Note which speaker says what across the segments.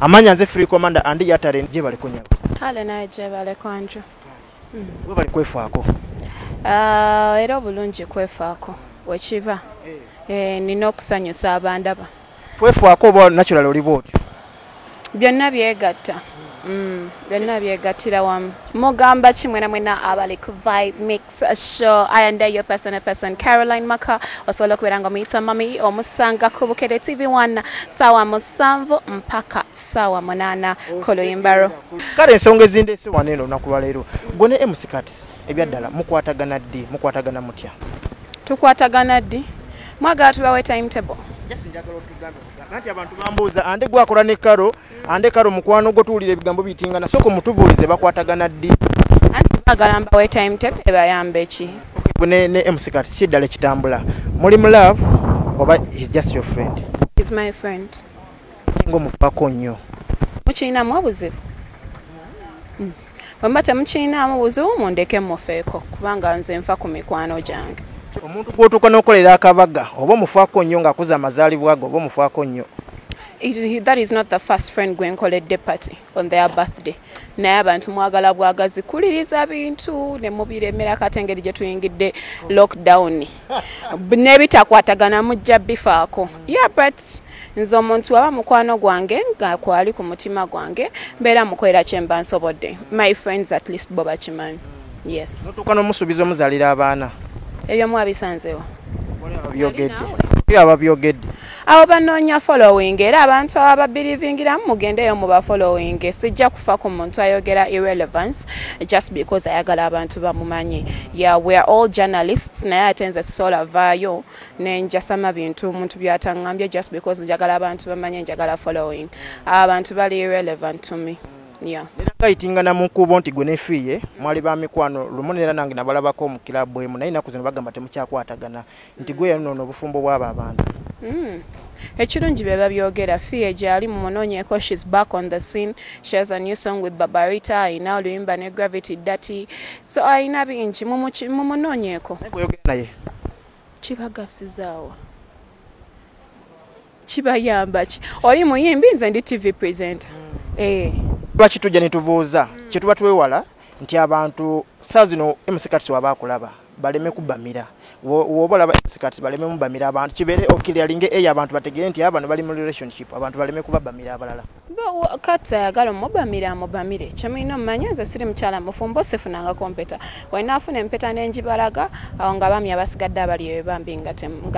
Speaker 1: Amanya nze free commander andi yatale nje bale kunyaba.
Speaker 2: Kale naye gye bale kwanjo.
Speaker 1: We bali kwefaako.
Speaker 2: Era obulungi kwefaako wekiba. Nina okusanyusa abandaba.
Speaker 1: Kwefaako oba natural oli bwotyo.
Speaker 2: Byonna byegatta. Byonna byegattira wamu. Mugamba kimwe na mwena abali ku Vibe Mix Show. I am your person Calorine Marcah osobola okubeera nga muyita mami omusanga ku Bukedde TV1 sawa musanvu mpaka sawa 8 kuluyimbaro.
Speaker 1: Kale ensonga ezindeese wano eno olunaku lwa leero gwe ne MC Cuts ebyaddala mukwatagana ddi mukwatagana mutya?
Speaker 2: Tukwatagana ddi? Mwagala tubawe timetable.
Speaker 1: Yes, njagala otugambe. Nanti abantu bambuuza ande gwakola ne Karo, ande Karo mukwano gotuulira ebigambo bitingana soko mutubuulize bakwatagana ddi.
Speaker 2: Anti bagala mbawe timetable ebayambe ki?
Speaker 1: Gwe ne MC Cuts kiddala kitambula. Muli mu love oba he's just your friend?
Speaker 2: He's my friend.
Speaker 1: Ngo mupako nnyo.
Speaker 2: Mukiinamu obuzibu? Bwemba temukiinaamu buzibu mundeke mufeeko kubanga nze nfa ku mikwano gyange.
Speaker 1: Omuntu gwotuuka n'okolera akabaga oba omufaako nnyo ng'akuza amazaalibwa go oba omufaako nnyo.
Speaker 2: That is not the first friend gwe nkoledde party on their birthday. Naye abantu mwagala bwagazi kuliriza bintu ne mubiremera kate engeri gye tuyingidde lockdown. N'ebitakwatagana mujja bifaako. Yeah, but nze omuntu aba mukwano gwange nga kwali ku mutima gwange mbeera mukolera kye mba nsobodde. My friends at least bo bakimanyi. Yes.
Speaker 1: Notuuka n'omusuubiza omuzaalira abaana.
Speaker 2: Ebyo mwabisanzeewo.
Speaker 1: Ababyogedde.
Speaker 2: Abo banoonya following era abantu ababirivingiramu mugendeyo mu ba following. Sijja kufa ku muntu ayogera irrelevance just because ayagala abantu bamumanyi. Yeah, we are all journalists naye ate nze sisobola vaayo nenjasama bintu omuntu byatangambye just because njagala abantu bamanyi njagala following. Abantu bali irrelevant to me. Yeah.
Speaker 1: Kayitingana mu nkubo nti gwe ne fiye mwali ba mikwano lumu era nange nabalabako mu kilabu emu naye naku zino bagamba temukyakwatagana nti gwe yanono obufumbo bw'abo abantu.
Speaker 2: Ekirungi bye babyogera fiye gyali mu munoonyeeko she's back on the scene. She has a new song with Babarita ayina oluyimba ne Gravity Dirty so ayina bingi mu munoonyeeko.
Speaker 1: Oyogera naye
Speaker 2: Kibagasizaawa kibayamba ki oli muyimbi nze ndi TV presenter.
Speaker 1: Lwaki tujja ne tubuuza kye tuba twewala nti abantu saa zino MC Cuts wabaakulaba baleme kubamira woba olaba MC Cuts baleme mubamira abantu kibeere okiryalinge eyo abantu bategere nti abantu bali mu relationship abantu baleme kubabamira abalala.
Speaker 2: Cuts ayagala mubamire kyamulina omumanyi nze siri mukyala mufumbo sifunanga kompeta wainaafuna empeta n'enjibalaga awo nga bami abasigadde abali eyo bambi nga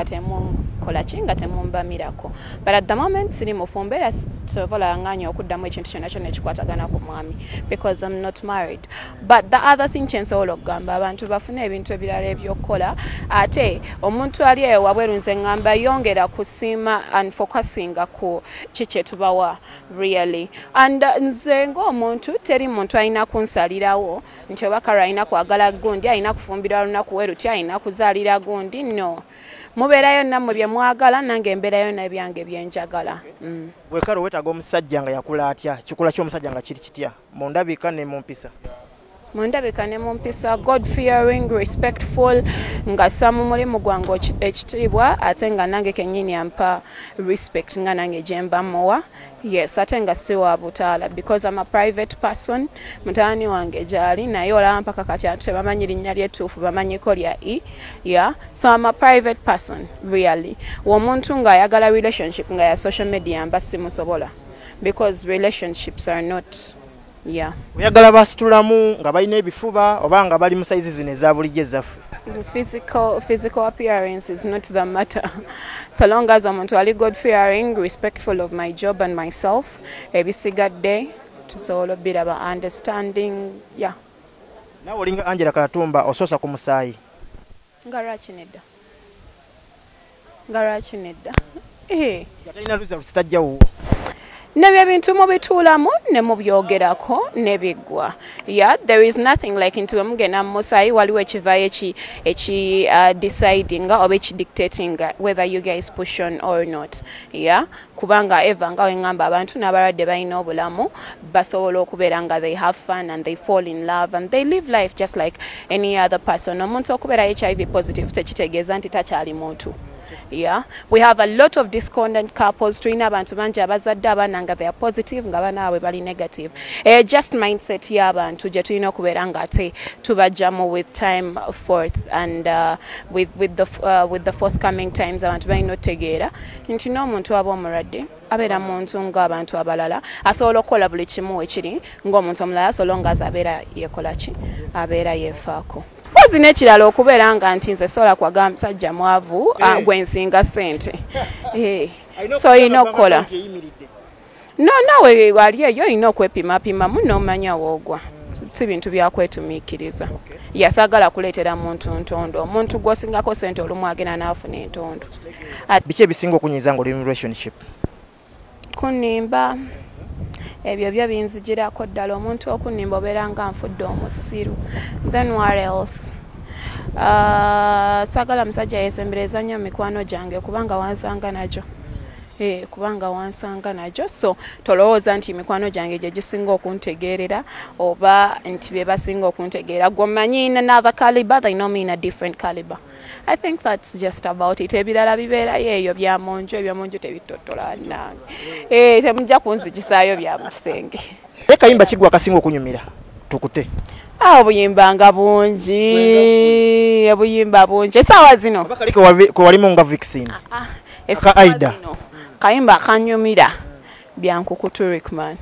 Speaker 2: temukola ki nga temumbamirako but at the moment siri mufumbo era sobola nganya okuddamu ekintu kyonna kyonna ekikwatagana ku mwami because I'm not married but the other thing kyensobola okugamba abantu bafune ebintu ebirala ebyokukola ate omuntu ali eyo wabweru nze ngamba yongera kusiima and focusinga ku kiki tubawa really and nze ng'omuntu teri muntu alina kunsalirawo nti oba Karo alina kwagala gundi alina kufumbirwa lunaku weruti alina kuzaalira gundi no mubeerayo nammwe bye mwagala nange mbeerayo n'ebyange byenjagala.
Speaker 1: Gwe Karo weetaaga omusajja nga yakula atya kikula ky'omusajja nga kiri kitya mu ndabika ne mu mpisa?
Speaker 2: Mundabika ne mumpisa God fearing respectful nga samu mulimu gwange ekitiibwa ate nga nange kennyini ampa respect nga nange gyemba muwa. Yes, ate nga si wa butaala because I'm a private person. Mutaani wange gyali naye olaba mpaka kati ate bamanyi linnya ly'ettuufu bamanyiko lya I. Yeah, so I'm a private person really. Omuntu nga ayagala relationship nga ya social media mba simusobola because relationships are not. Yeah.
Speaker 1: Oyagala basitulamu nga balina ebifuba oba nga bali mu size zino eza bulijjo ezaffe?
Speaker 2: Physical appearance is not the matter. So long as omuntu ali God fearing, respectful of my job and myself, ebisigadde tusobola biraba understanding. Yeah.
Speaker 1: Nawe olinga Angela Kalatumba osoosa ku musaayi.
Speaker 2: Ngaraki nedda.
Speaker 1: Yatalina luza sitajjawo.
Speaker 2: Nebyo bintu mubituulamu ne mubyogerako ne biggwa. Yeah, there is nothing like into mugenda musaayi waliwo ekivaayo eki deciding oba ekidictating whether you guys push on or not. Yeah, kubanga eva nga wengamba abantu n'abalwadde balina obulamu basobola okubeera nga they have fun and they fall in love and they live life just like any other person. Omuntu okubeera HIV positive tekitegeeza nti takyali muntu. Yeah, we have a lot of discordant couples. Tulina abantu bangi abazadde abaana nga they are positive nga abaana abwe bali negative. Just mindset y'abantu gye tulina okubeera nga ate tubajjamu with time forth and with the forthcoming times abantu balina otegeera nti n'omuntu aba omulwadde abeera muntu ng'abantu abalala asobola okukola buli kimu ekiri ng'omuntu omulala asobola nga abeera yeekola ki abeera yeefaako. Pozi n'ekirala okubeera nga nti nze sobola kwagala musajja mwavu gwensinga ssente so olina okukola naawe wali eyo olina okwepimapimamu n'omanya woogwa si bintu byakwetumiikiriza yasagala kuleetera muntu ntondo omuntu gw'osingako ssente olumu agenda n'afuna entondo.
Speaker 1: Biki ebisinga okunyiiza nga oli mu relationship?
Speaker 2: Kunimba ebyo byo binzigirako ddala omuntu okunimba obeera nga nfudde omusiru. Then what else? Sagala musajja yesembereza nnyo mikwano gyange kubanga wansanga najo. Kubanga wansanga najo so tolowooza nti mikwano gyange gye gisinga okuntegeerera oba nti be basinga okuntegeera gwomanyi another caliber they know me in a different caliber. I think that's just about it. Ebirala bibeerayo eyo byamunju ebyomunju tebitottola nange temujja kunzikisaayo bya mu kisenge.
Speaker 1: Kayimba kigwa akasinga okunyumira tukute?
Speaker 2: Obuyimba nga bungi obuyimba bungi essaawa zino
Speaker 1: abakaliko kwewalimu nga Vixen Aida.
Speaker 2: Kayimba akanyumira byankukutu Rickman.